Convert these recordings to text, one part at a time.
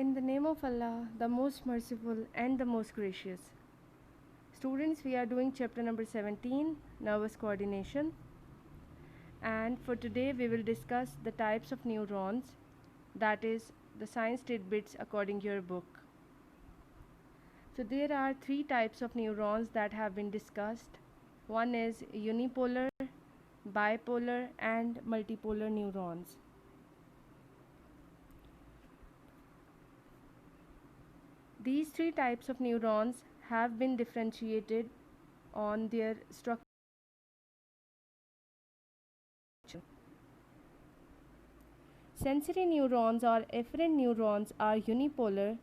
In the name of Allah, the most merciful and the most gracious. Students, we are doing chapter number 17, nervous coordination. And for today, we will discuss the types of neurons, that is, the science tidbits according to your book. So, there are three types of neurons that have been discussed. One is unipolar, bipolar, and multipolar neurons. These three types of neurons have been differentiated on their structure. Sensory neurons or efferent neurons are unipolar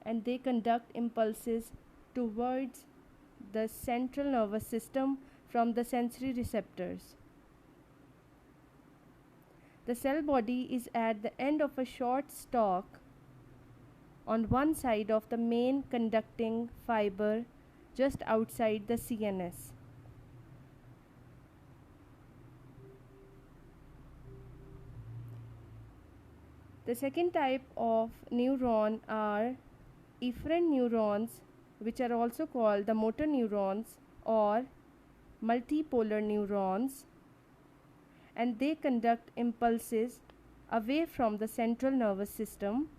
and they conduct impulses towards the central nervous system from the sensory receptors. The cell body is at the end of a short stalk on one side of the main conducting fiber just outside the CNS. The second type of neuron are efferent neurons, which are also called the motor neurons or multipolar neurons, and they conduct impulses away from the central nervous system.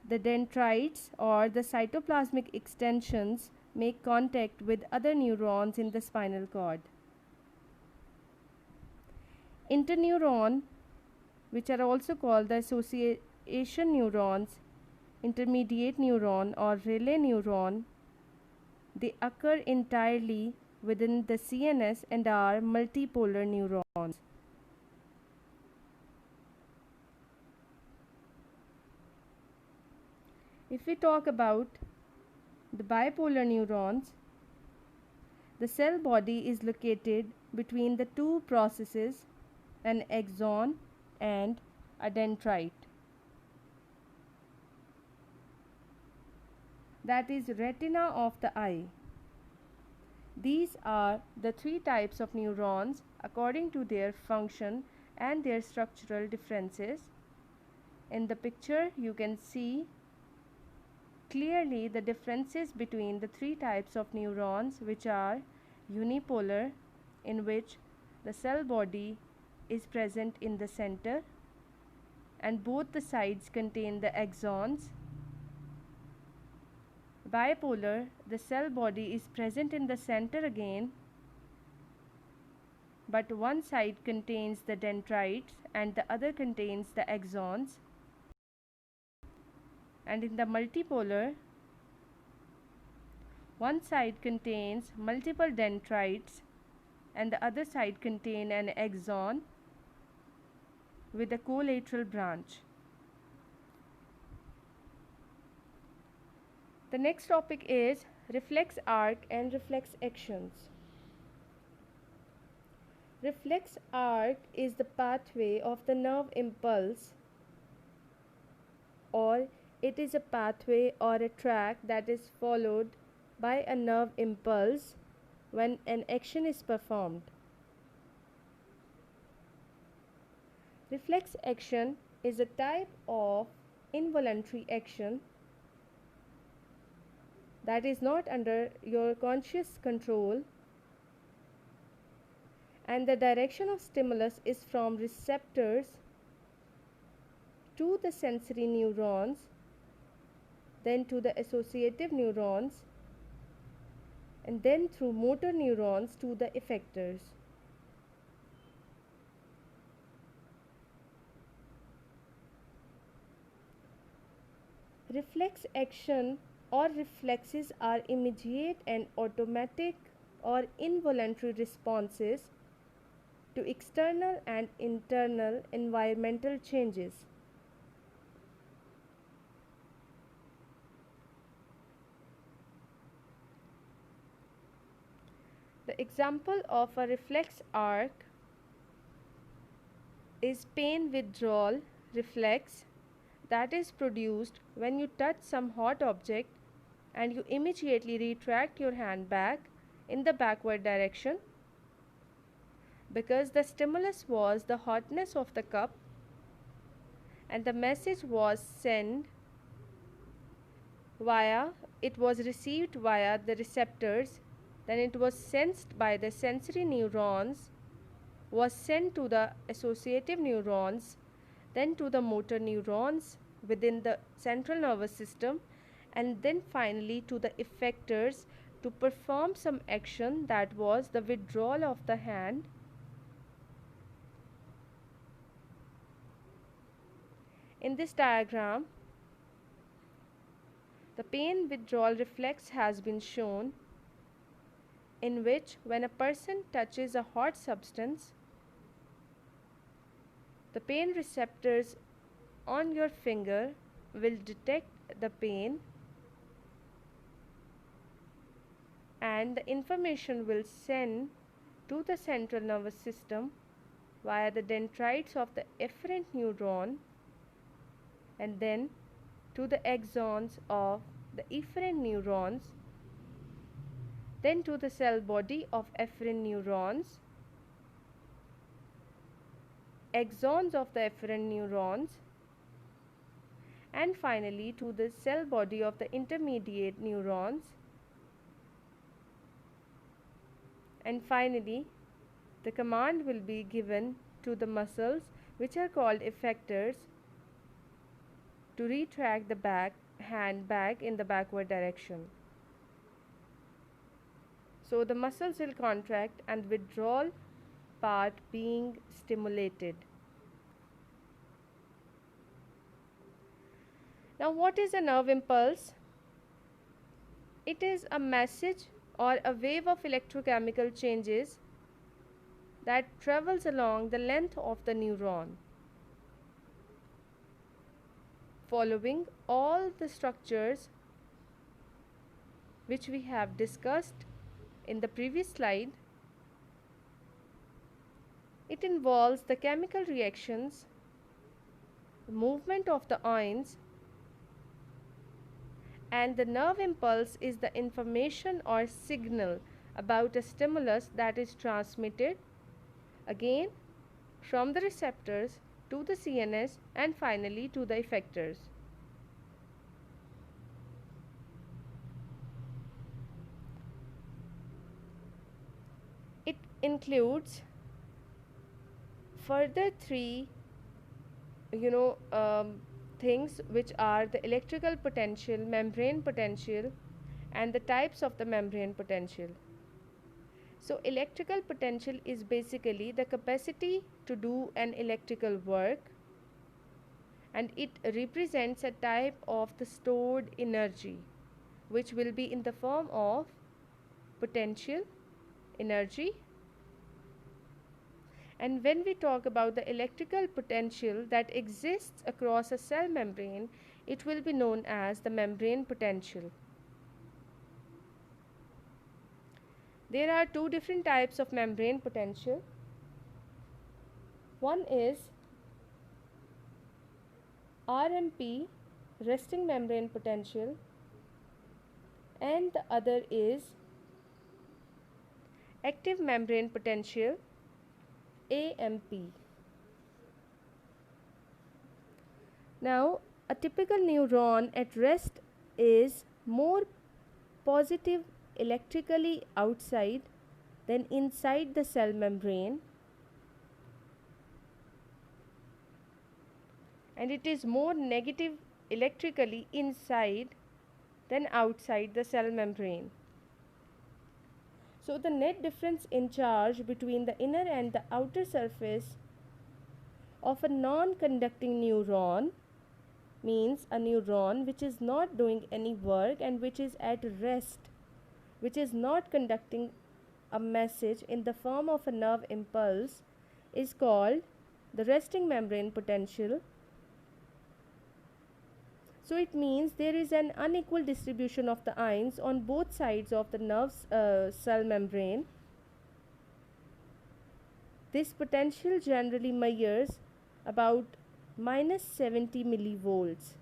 The dendrites or the cytoplasmic extensions make contact with other neurons in the spinal cord. Interneuron, which are also called the association neurons, intermediate neuron or relay neuron, they occur entirely within the CNS and are multipolar neurons. If we talk about the bipolar neurons, the cell body is located between the two processes, an axon and a dendrite. That is retina of the eye. These are the three types of neurons according to their function and their structural differences. In the picture, you can see clearly the differences between the three types of neurons, which are unipolar, in which the cell body is present in the center and both the sides contain the axons. Bipolar, the cell body is present in the center again, but one side contains the dendrites and the other contains the axons. And in the multipolar, one side contains multiple dendrites and the other side contain an axon with a collateral branch. The next topic is reflex arc and reflex actions. Reflex arc is the pathway of the nerve impulse, or it is a pathway or a track that is followed by a nerve impulse when an action is performed. Reflex action is a type of involuntary action that is not under your conscious control, and the direction of stimulus is from receptors to the sensory neurons, then to the associative neurons, and then through motor neurons to the effectors. Reflex action or reflexes are immediate and automatic or involuntary responses to external and internal environmental changes. The example of a reflex arc is pain withdrawal reflex that is produced when you touch some hot object and you immediately retract your hand back in the backward direction because the stimulus was the hotness of the cup and the message was sent via, it was received via the receptors, then it was sensed by the sensory neurons, was sent to the associative neurons, then to the motor neurons within the central nervous system, and then finally to the effectors to perform some action, that was the withdrawal of the hand. In this diagram, the pain withdrawal reflex has been shown, in which when a person touches a hot substance, the pain receptors on your finger will detect the pain, and the information will send to the central nervous system via the dendrites of the efferent neuron, and then to the axons of the efferent neurons, then to the cell body of efferent neurons, axons of the efferent neurons, and finally to the cell body of the intermediate neurons, and finally the command will be given to the muscles, which are called effectors, to retract the hand back in the backward direction. So the muscles will contract and withdrawal part being stimulated. Now, what is a nerve impulse? It is a message or a wave of electrochemical changes that travels along the length of the neuron, following all the structures which we have discussed in the previous slide. It involves the chemical reactions, the movement of the ions, and the nerve impulse is the information or signal about a stimulus that is transmitted again from the receptors to the CNS and finally to the effectors. It includes further three things, which are the electrical potential, membrane potential, and the types of the membrane potential. So electrical potential is basically the capacity to do an electrical work, and it represents a type of the stored energy, which will be in the form of potential energy. And when we talk about the electrical potential that exists across a cell membrane, it will be known as the membrane potential. There are two different types of membrane potential. One is RMP, resting membrane potential, and the other is active membrane potential, AMP. Now, a typical neuron at rest is more positive electrically outside than inside the cell membrane, and it is more negative electrically inside than outside the cell membrane. So the net difference in charge between the inner and the outer surface of a non-conducting neuron means a neuron which is not doing any work and which is at rest, which is not conducting a message in the form of a nerve impulse, is called the resting membrane potential. So it means there is an unequal distribution of the ions on both sides of the nerve cell membrane. This potential generally measures about minus 70 millivolts,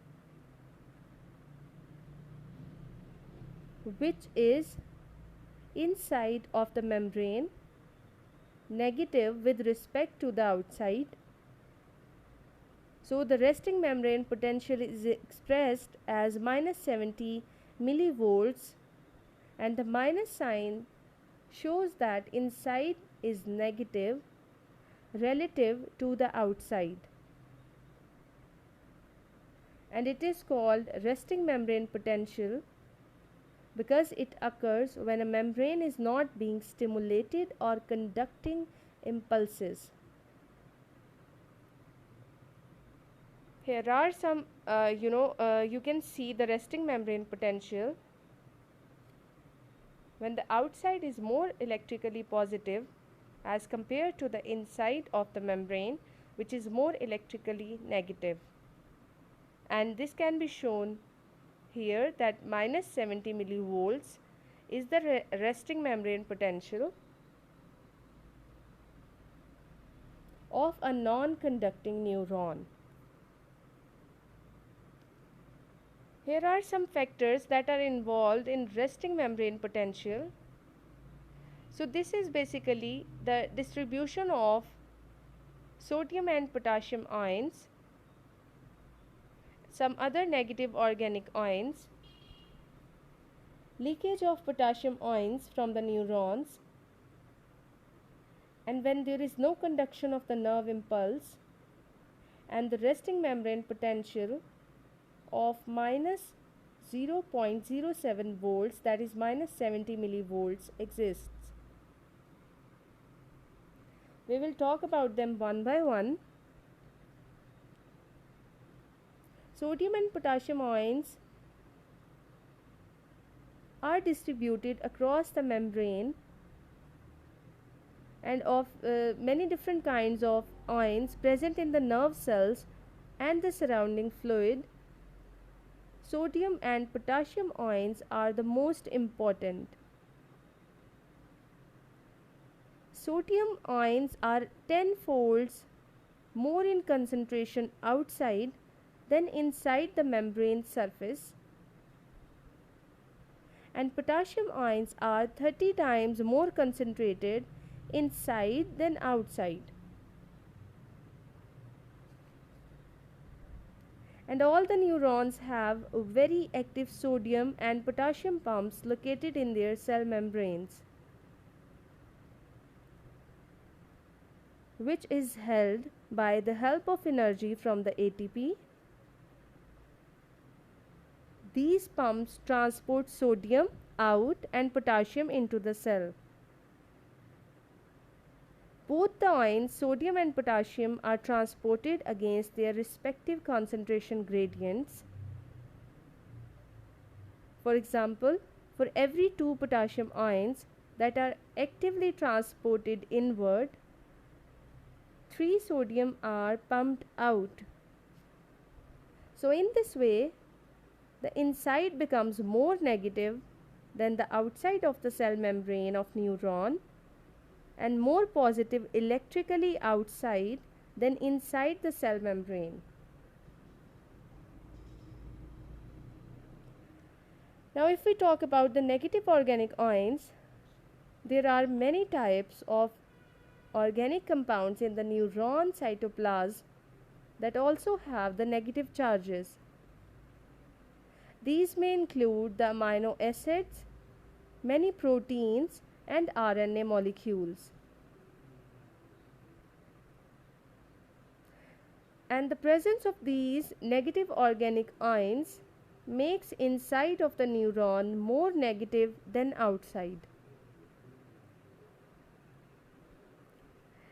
which is inside of the membrane, negative with respect to the outside. So the resting membrane potential is expressed as minus 70 millivolts, and the minus sign shows that inside is negative relative to the outside, and it is called resting membrane potential because it occurs when a membrane is not being stimulated or conducting impulses. Here are some, you can see the resting membrane potential when the outside is more electrically positive as compared to the inside of the membrane, which is more electrically negative. And this can be shown here that minus 70 millivolts is the resting membrane potential of a non-conducting neuron. Here are some factors that are involved in resting membrane potential. So this is basically the distribution of sodium and potassium ions, some other negative organic ions, leakage of potassium ions from the neurons, and when there is no conduction of the nerve impulse, and the resting membrane potential of minus 0.07 volts, that is minus 70 millivolts, exists. We will talk about them one by one. Sodium and potassium ions are distributed across the membrane, and of many different kinds of ions present in the nerve cells and the surrounding fluid. Sodium and potassium ions are the most important. Sodium ions are 10 folds more in concentration outside than inside the membrane surface, and potassium ions are 30 times more concentrated inside than outside. And all the neurons have very active sodium and potassium pumps located in their cell membranes, which is held by the help of energy from the ATP. These pumps transport sodium out and potassium into the cell. Both the ions, sodium and potassium, are transported against their respective concentration gradients. For example, for every 2 potassium ions that are actively transported inward, 3 sodium are pumped out. So in this way, the inside becomes more negative than the outside of the cell membrane of neuron, and more positive electrically outside than inside the cell membrane. Now if we talk about the negative organic ions, there are many types of organic compounds in the neuron cytoplasm that also have the negative charges. These may include the amino acids, many proteins, and RNA molecules. And the presence of these negative organic ions makes inside of the neuron more negative than outside.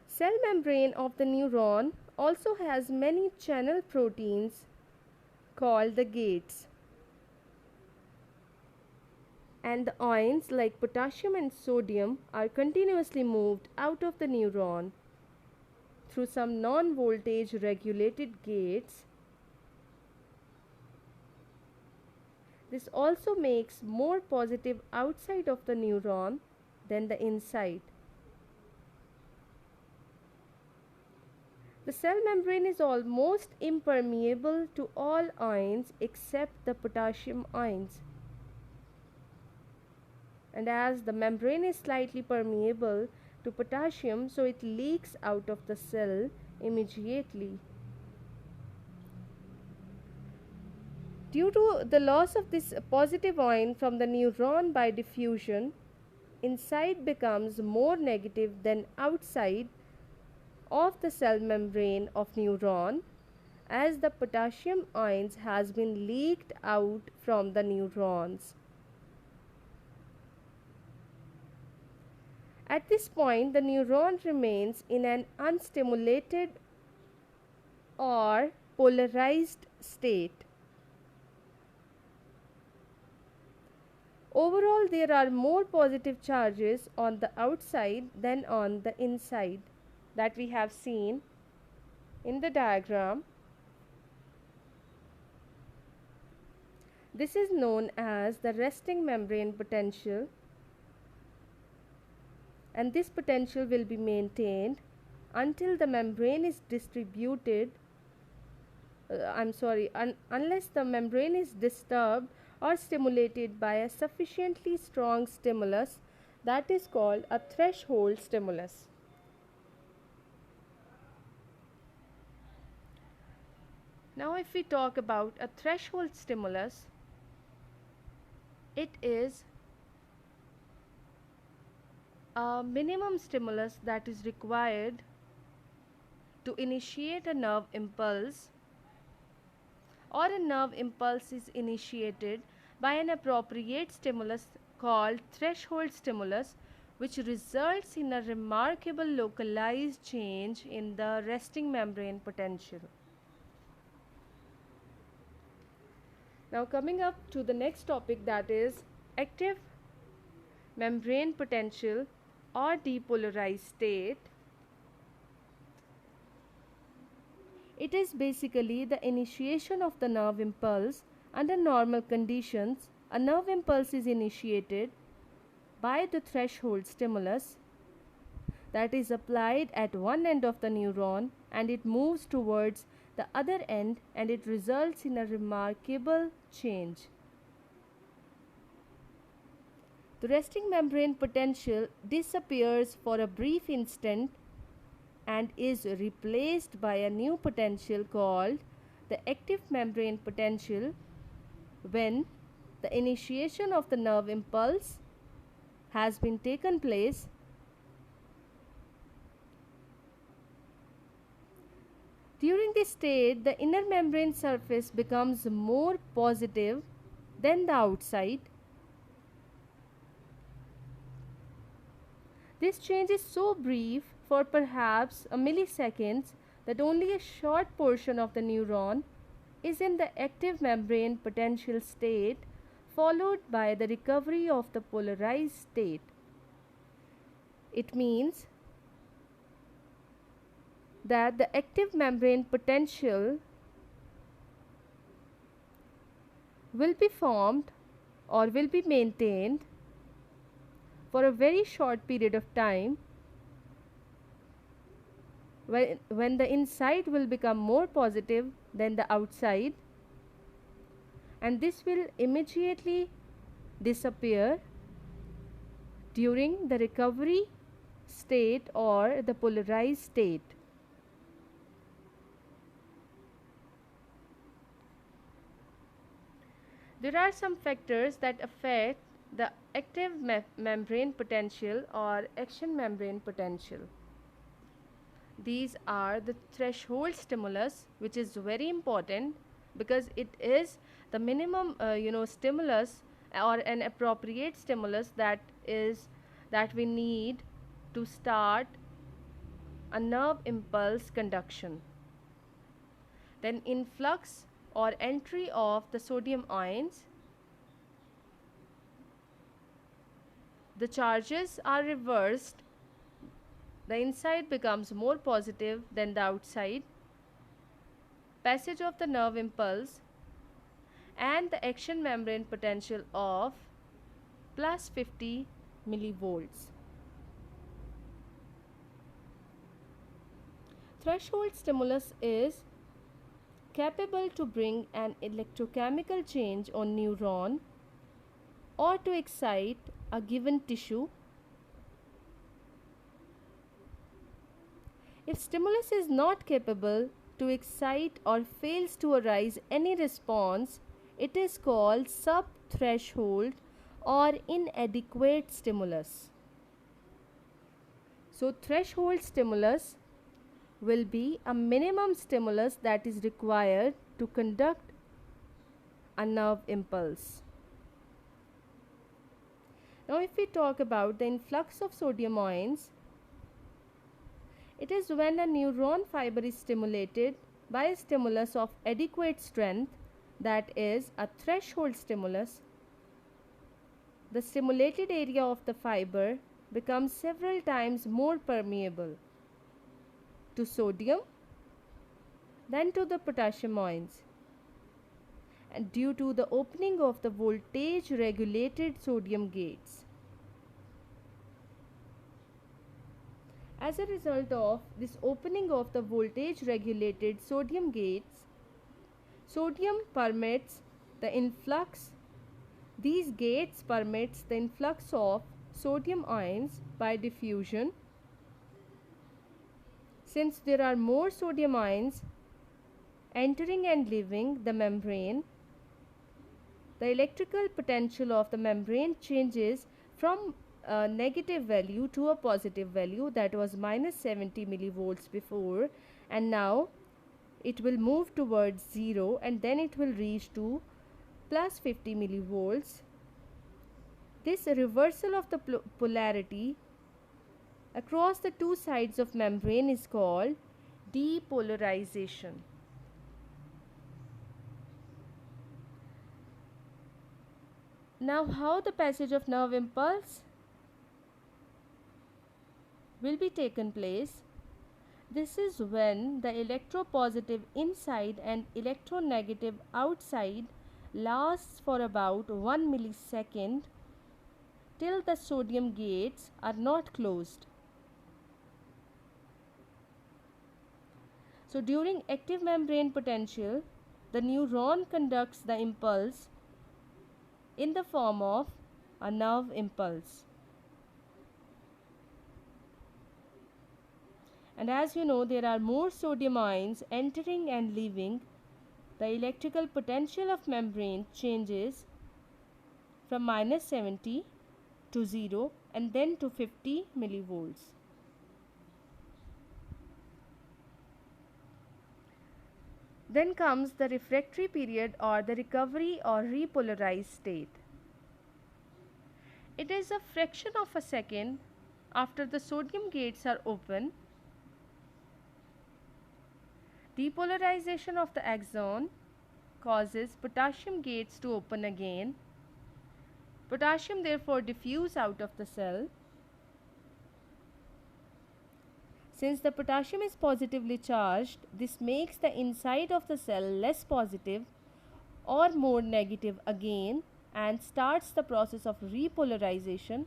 Cell membrane of the neuron also has many channel proteins called the gates, and the ions like potassium and sodium are continuously moved out of the neuron through some non-voltage regulated gates. This also makes more positive outside of the neuron than the inside. The cell membrane is almost impermeable to all ions except the potassium ions. And as the membrane is slightly permeable to potassium, so it leaks out of the cell immediately. Due to the loss of this positive ion from the neuron by diffusion, inside becomes more negative than outside of the cell membrane of neuron, as the potassium ions has been leaked out from the neurons. At this point, the neuron remains in an unstimulated or polarized state. Overall, there are more positive charges on the outside than on the inside, that we have seen in the diagram. This is known as the resting membrane potential, and this potential will be maintained until the membrane is distributed unless the membrane is disturbed or stimulated by a sufficiently strong stimulus, that is called a threshold stimulus. Now if we talk about a threshold stimulus, it is a minimum stimulus that is required to initiate a nerve impulse, or a nerve impulse is initiated by an appropriate stimulus called threshold stimulus, which results in a remarkable localized change in the resting membrane potential. Now coming up to the next topic, that is active membrane potential or depolarized state. It is basically the initiation of the nerve impulse. Under normal conditions, a nerve impulse is initiated by the threshold stimulus that is applied at one end of the neuron, and it moves towards the other end, and it results in a remarkable change. The resting membrane potential disappears for a brief instant and is replaced by a new potential called the active membrane potential when the initiation of the nerve impulse has been taken place. During this state, the inner membrane surface becomes more positive than the outside. This change is so brief, for perhaps a milliseconds, that only a short portion of the neuron is in the active membrane potential state, followed by the recovery of the polarized state. It means that the active membrane potential will be formed or will be maintained for a very short period of time, when the inside will become more positive than the outside, and this will immediately disappear during the recovery state or the polarized state. There are some factors that affect the active membrane potential or action membrane potential. These are the threshold stimulus, which is very important because it is the minimum stimulus or an appropriate stimulus that we need to start a nerve impulse conduction. Then influx or entry of the sodium ions. The charges are reversed. The inside becomes more positive than the outside. Passage of the nerve impulse and the action membrane potential of plus 50 millivolts. Threshold stimulus is capable to bring an electrochemical change on neuron or to excite a given tissue. If stimulus is not capable to excite or fails to arise any response, It is called subthreshold or inadequate stimulus. So threshold stimulus will be a minimum stimulus that is required to conduct a nerve impulse. Now if we talk about the influx of sodium ions, it is when a neuron fiber is stimulated by a stimulus of adequate strength, that is a threshold stimulus. The stimulated area of the fiber becomes several times more permeable to sodium than to the potassium ions, and due to the opening of the voltage regulated sodium gates. As a result of this opening of the voltage regulated sodium gates, sodium permits the influx. These gates permits the influx of sodium ions by diffusion. Since there are more sodium ions entering and leaving the membrane, the electrical potential of the membrane changes from a negative value to a positive value, that was minus 70 millivolts before, and now it will move towards 0 and then it will reach to plus 50 millivolts. This reversal of the polarity across the two sides of membrane is called depolarization. Now how the passage of nerve impulse will be taken place? This is when the electropositive inside and electronegative outside lasts for about 1 millisecond till the sodium gates are not closed. So during active membrane potential, the neuron conducts the impulse in the form of a nerve impulse. And as you know, there are more sodium ions entering and leaving. The electrical potential of membrane changes from minus 70 to 0 and then to 50 millivolts. Then comes the refractory period or the recovery or repolarized state. It is a fraction of a second after the sodium gates are open. Depolarization of the axon causes potassium gates to open again. Potassium therefore diffuse out of the cell. Since the potassium is positively charged, this makes the inside of the cell less positive or more negative again and starts the process of repolarization,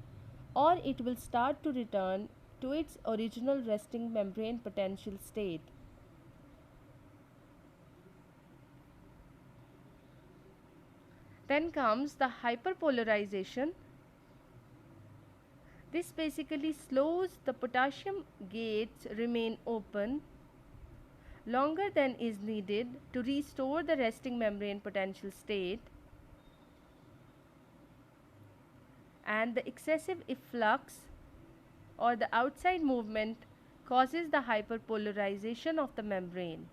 or it will start to return to its original resting membrane potential state. Then comes the hyperpolarization. This basically slows the potassium gates remain open longer than is needed to restore the resting membrane potential state, and the excessive efflux or the outside movement causes the hyperpolarization of the membrane.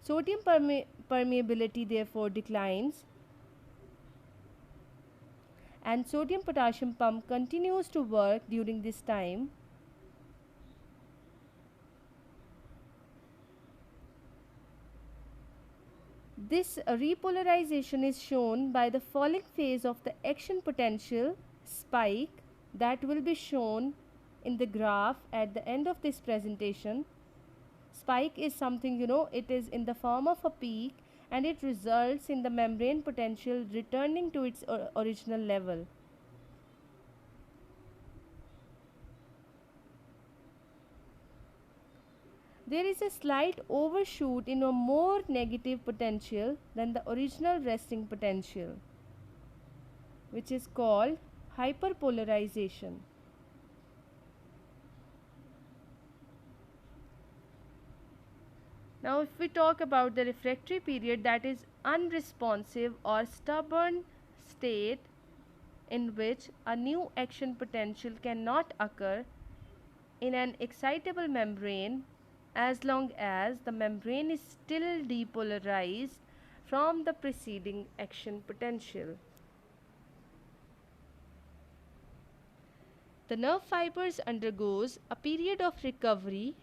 Sodium permeability therefore declines, and sodium potassium pump continues to work during this time. This repolarization is shown by the falling phase of the action potential spike that will be shown in the graph at the end of this presentation. Spike is something, it is in the form of a peak and it results in the membrane potential returning to its original level. There is a slight overshoot in a more negative potential than the original resting potential, which is called hyperpolarization. Now if we talk about the refractory period, that is unresponsive or stubborn state in which a new action potential cannot occur in an excitable membrane as long as the membrane is still depolarized from the preceding action potential. The nerve fibers undergoes a period of recovery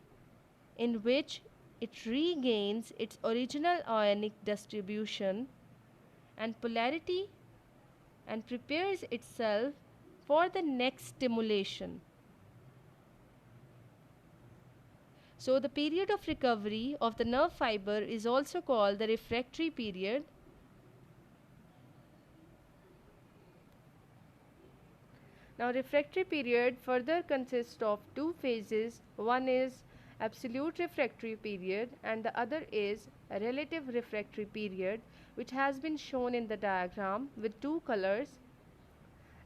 in which it regains its original ionic distribution and polarity and prepares itself for the next stimulation. So the period of recovery of the nerve fiber is also called the refractory period. Now refractory period further consists of two phases. One is absolute refractory period and the other is a relative refractory period, which has been shown in the diagram with two colors.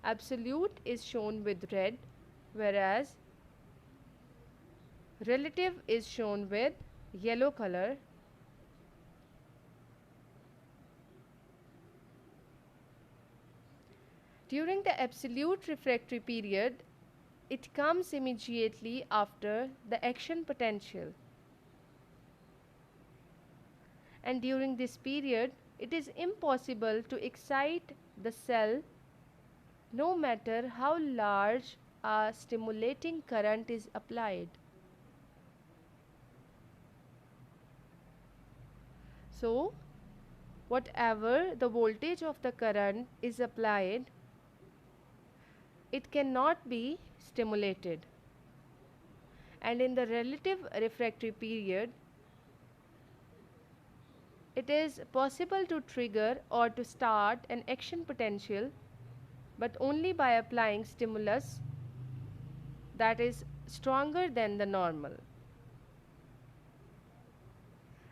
Absolute is shown with red, whereas relative is shown with yellow color. During the absolute refractory period, it comes immediately after the action potential. And during this period, it is impossible to excite the cell no matter how large a stimulating current is applied. So, whatever the voltage of the current is applied, it cannot be stimulated. And in the relative refractory period, it is possible to trigger or to start an action potential, but only by applying stimulus that is stronger than the normal.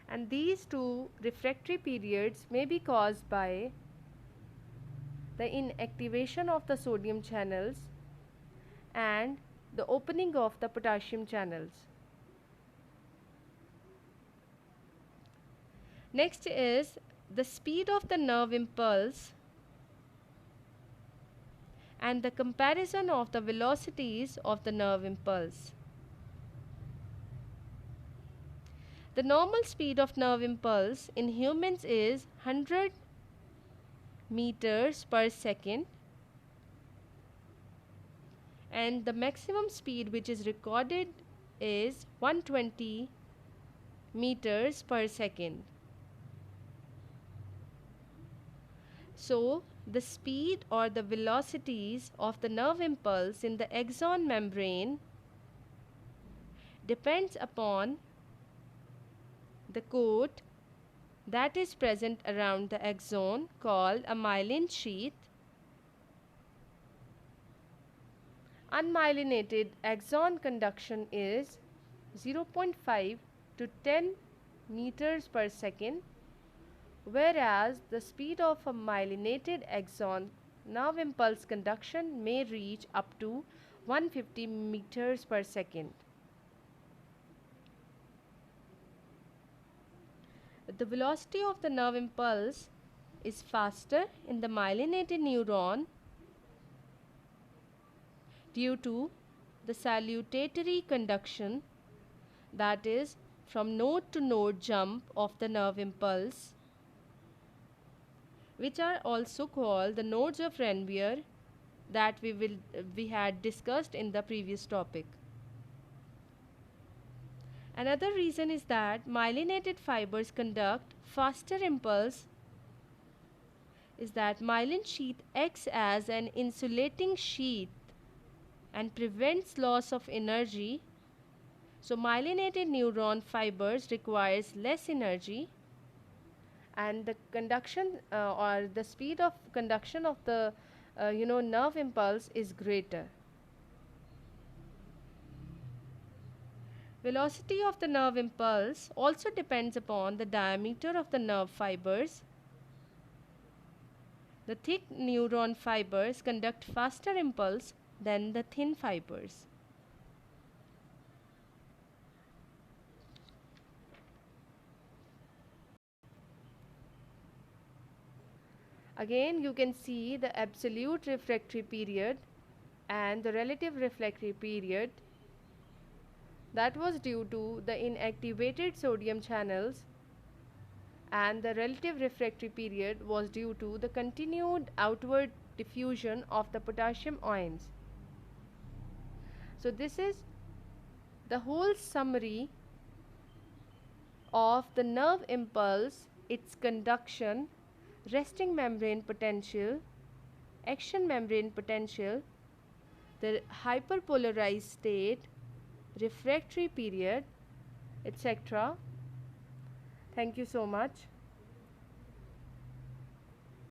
And these two refractory periods may be caused by the inactivation of the sodium channels and the opening of the potassium channels. Next is the speed of the nerve impulse and the comparison of the velocities of the nerve impulse. The normal speed of nerve impulse in humans is 100 meters per second, and the maximum speed which is recorded is 120 meters per second. So, the speed or the velocities of the nerve impulse in the axon membrane depends upon the coat that is present around the axon called a myelin sheath. Unmyelinated axon conduction is 0.5 to 10 meters per second, whereas the speed of a myelinated axon nerve impulse conduction may reach up to 150 meters per second. The velocity of the nerve impulse is faster in the myelinated neuron due to the salutatory conduction, that is from node to node jump of the nerve impulse, which are also called the nodes of Ranvier that we had discussed in the previous topic. Another reason is that myelinated fibers conduct faster impulse is that myelin sheath acts as an insulating sheath and prevents loss of energy. So myelinated neuron fibers requires less energy, and the conduction or the speed of conduction of the nerve impulse is greater. Velocity of the nerve impulse also depends upon the diameter of the nerve fibers. The thick neuron fibers conduct faster impulse than the thin fibers. Again, you can see the absolute refractory period and the relative refractory period. That was due to the inactivated sodium channels, and the relative refractory period was due to the continued outward diffusion of the potassium ions. So this is the whole summary of the nerve impulse, its conduction, resting membrane potential, action membrane potential, the hyperpolarized state, refractory period, etc. Thank you so much.